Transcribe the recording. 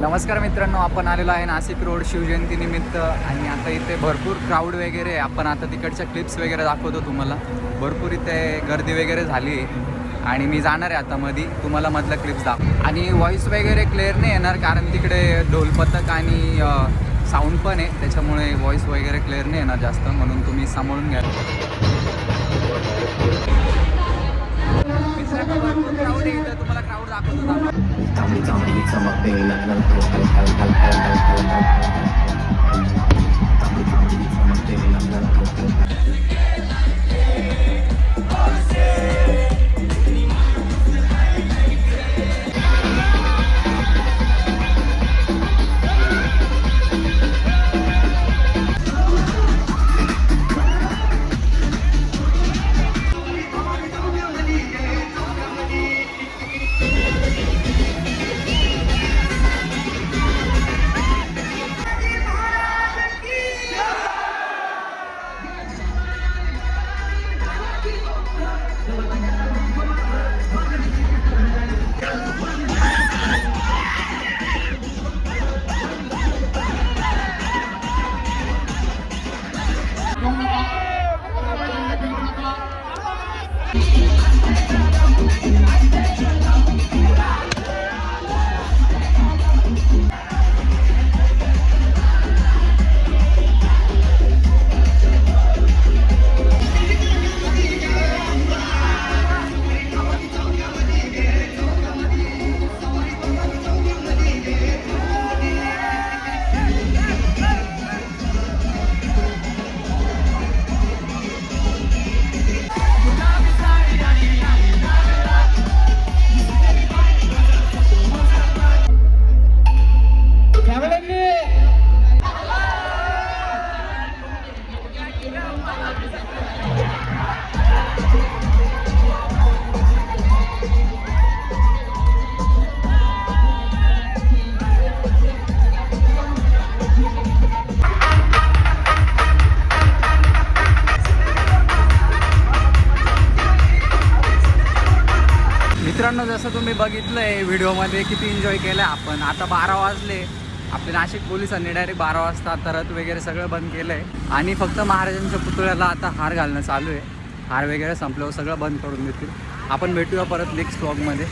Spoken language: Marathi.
नमस्कार मित्रांनो, आपण आलेलो आहे नाशिक रोड शिवजयंती निमित्त आणि आता इथे भरपूर क्राऊड वगैरे. आपण आता तिकडच्या क्लिप्स वगैरे दाखवतो तुम्हाला. भरपूर इथे गर्दी वगैरे झाली आहे आणि मी जाणार आहे आता मध्ये, तुम्हाला मधलं क्लिप्स दाखव. आणि व्हॉईस वगैरे क्लिअर नाही येणार कारण तिकडे ढोलपथक आणि साऊंड पण आहे, त्याच्यामुळे व्हॉईस वगैरे क्लिअर नाही येणार जास्त, म्हणून तुम्ही सांभाळून घ्या. भरपूर क्राऊड आहे इथं, तुम्हाला क्राऊड दाखवतो. मित्रांनो, जसं तुम्ही बघितलं आहे व्हिडिओमध्ये किती एन्जॉय केलं आहे आपण. आता 12 वाजले. आपले नाशिक पोलिसांनी डायरेक्ट 12 वाजता आता रथ वगैरे सगळं बंद केलं आहे आणि फक्त महाराजांच्या पुतळ्याला आता हार घालणं चालू आहे. हार वगैरे संपल्यावर सगळं बंद करून देतील. आपण भेटूया परत नेक्स्ट व्लॉगमध्ये.